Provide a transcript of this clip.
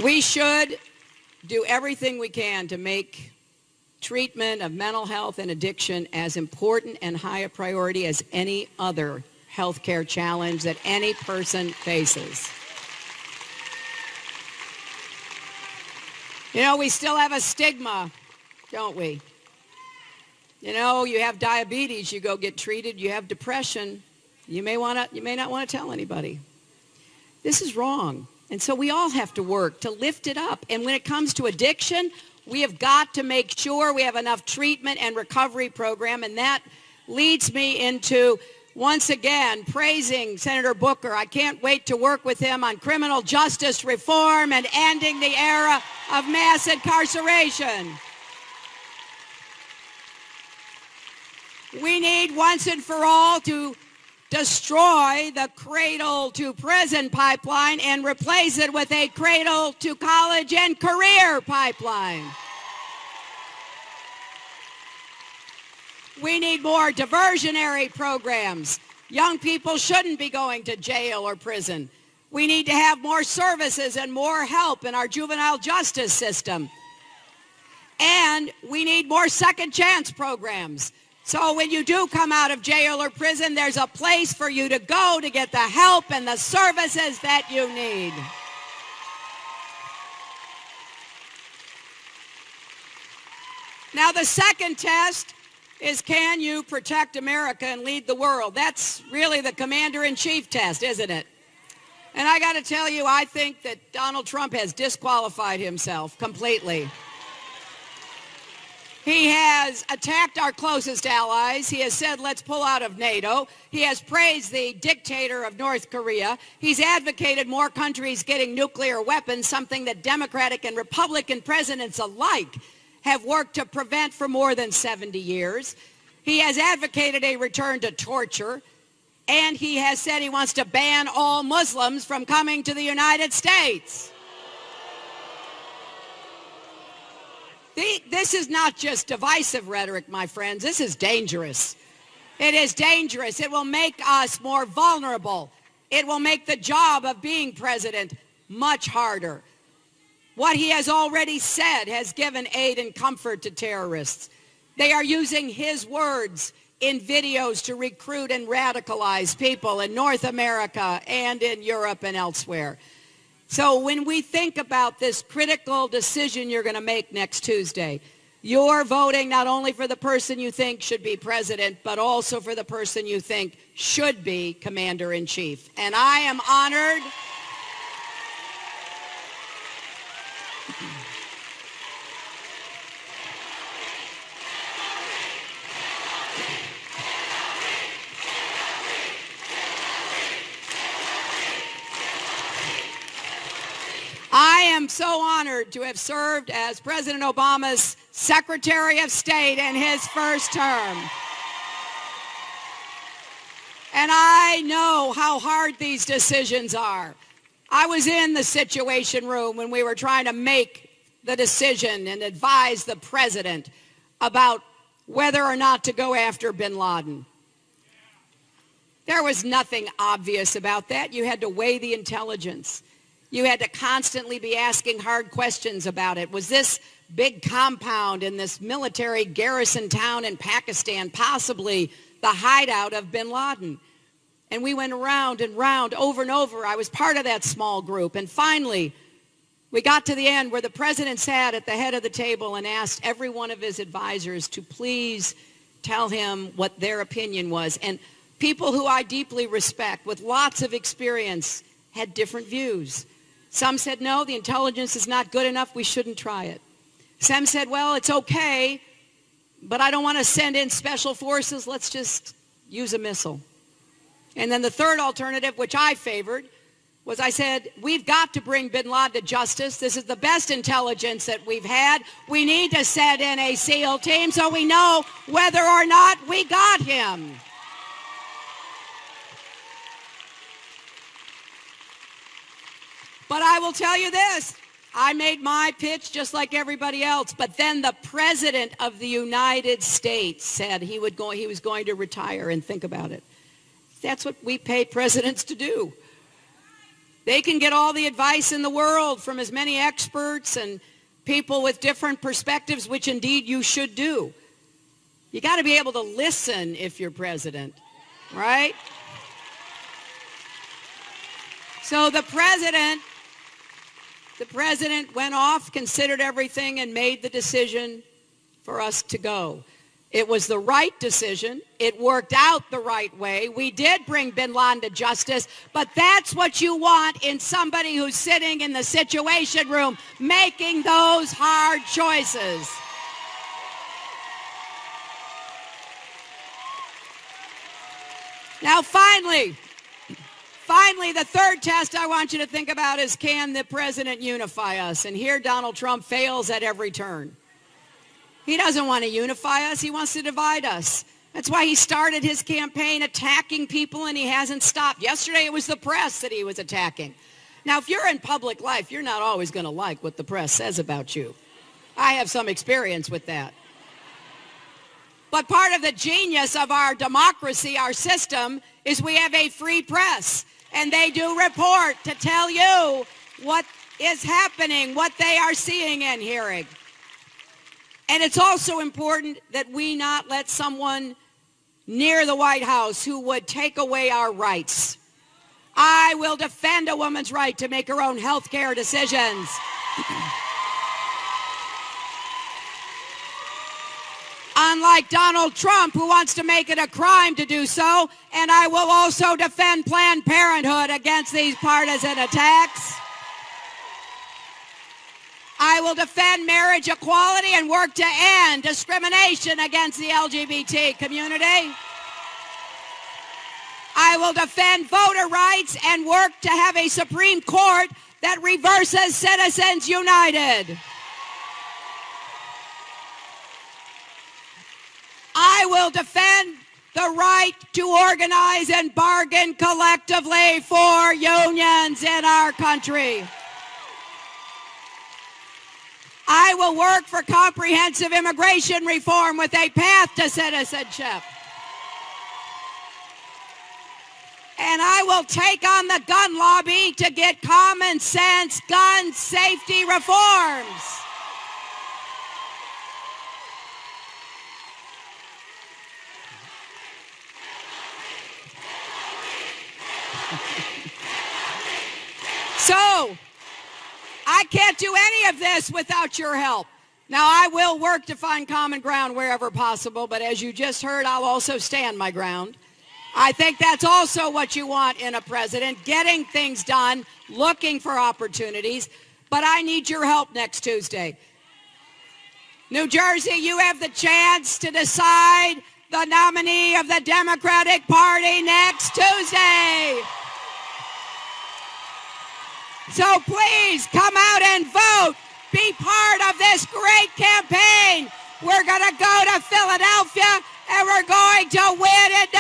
We should do everything we can to make treatment of mental health and addiction as important and high a priority as any other healthcare challenge that any person faces. You know, we still have a stigma, don't we? You know, you have diabetes, you go get treated. You have depression, you may not want to tell anybody. This is wrong. And so we all have to work to lift it up. And when it comes to addiction, we have got to make sure we have enough treatment and recovery program. And that leads me into, once again, praising Senator Booker. I can't wait to work with him on criminal justice reform and ending the era of mass incarceration. We need once and for all to destroy the cradle-to-prison pipeline and replace it with a cradle-to-college and career pipeline. We need more diversionary programs. Young people shouldn't be going to jail or prison. We need to have more services and more help in our juvenile justice system. And we need more second chance programs. So when you do come out of jail or prison, there's a place for you to go to get the help and the services that you need. Now, the second test is, can you protect America and lead the world? That's really the commander-in-chief test, isn't it? And I got to tell you, I think that Donald Trump has disqualified himself completely. He has attacked our closest allies. He has said, let's pull out of NATO. He has praised the dictator of North Korea. He's advocated more countries getting nuclear weapons, something that Democratic and Republican presidents alike have worked to prevent for more than 70 years. He has advocated a return to torture, and he has said he wants to ban all Muslims from coming to the United States. This is not just divisive rhetoric, my friends. This is dangerous. It is dangerous. It will make us more vulnerable. It will make the job of being president much harder. What he has already said has given aid and comfort to terrorists. They are using his words in videos to recruit and radicalize people in North America and in Europe and elsewhere. So when we think about this critical decision you're going to make next Tuesday, you're voting not only for the person you think should be president, but also for the person you think should be commander-in-chief. And I am honored. I am so honored to have served as President Obama's Secretary of State in his first term. And I know how hard these decisions are. I was in the Situation Room when we were trying to make the decision and advise the president about whether or not to go after bin Laden. There was nothing obvious about that. You had to weigh the intelligence. You had to constantly be asking hard questions about it. Was this big compound in this military garrison town in Pakistan possibly the hideout of bin Laden? And we went round and round, over and over. I was part of that small group. And finally, we got to the end where the president sat at the head of the table and asked every one of his advisors to please tell him what their opinion was. And people who I deeply respect, with lots of experience, had different views. Some said, no, the intelligence is not good enough, we shouldn't try it. Some said, well, it's okay, but I don't want to send in special forces, let's just use a missile. And then the third alternative, which I favored, was I said, we've got to bring bin Laden to justice. This is the best intelligence that we've had. We need to send in a SEAL team so we know whether or not we got him. But I will tell you this, I made my pitch just like everybody else, but then the President of the United States said he was going to retire, and think about it. That's what we pay presidents to do. They can get all the advice in the world from as many experts and people with different perspectives, which indeed you should do. You got to be able to listen if you're president, right? So the president went off, considered everything, and made the decision for us to go. It was the right decision. It worked out the right way. We did bring bin Laden to justice, but that's what you want in somebody who's sitting in the Situation Room making those hard choices. Now, finally, the third test I want you to think about is, can the president unify us? And here Donald Trump fails at every turn. He doesn't want to unify us. He wants to divide us. That's why he started his campaign attacking people, and he hasn't stopped. Yesterday, it was the press that he was attacking. Now, if you're in public life, you're not always going to like what the press says about you. I have some experience with that. But part of the genius of our democracy, our system, is we have a free press, and they do report to tell you what is happening, what they are seeing and hearing. And it's also important that we not let someone near the White House who would take away our rights. I will defend a woman's right to make her own health care decisions. Unlike Donald Trump, who wants to make it a crime to do so, and I will also defend Planned Parenthood against these partisan attacks. I will defend marriage equality and work to end discrimination against the LGBT community. I will defend voter rights and work to have a Supreme Court that reverses Citizens United. I will defend the right to organize and bargain collectively for unions in our country. I will work for comprehensive immigration reform with a path to citizenship. And I will take on the gun lobby to get common sense gun safety reforms. So, I can't do any of this without your help. Now, I will work to find common ground wherever possible, but as you just heard, I'll also stand my ground. I think that's also what you want in a president, getting things done, looking for opportunities, but I need your help next Tuesday. New Jersey, you have the chance to decide the nominee of the Democratic Party next Tuesday. So please come out and vote. Be part of this great campaign. We're going to go to Philadelphia and we're going to win it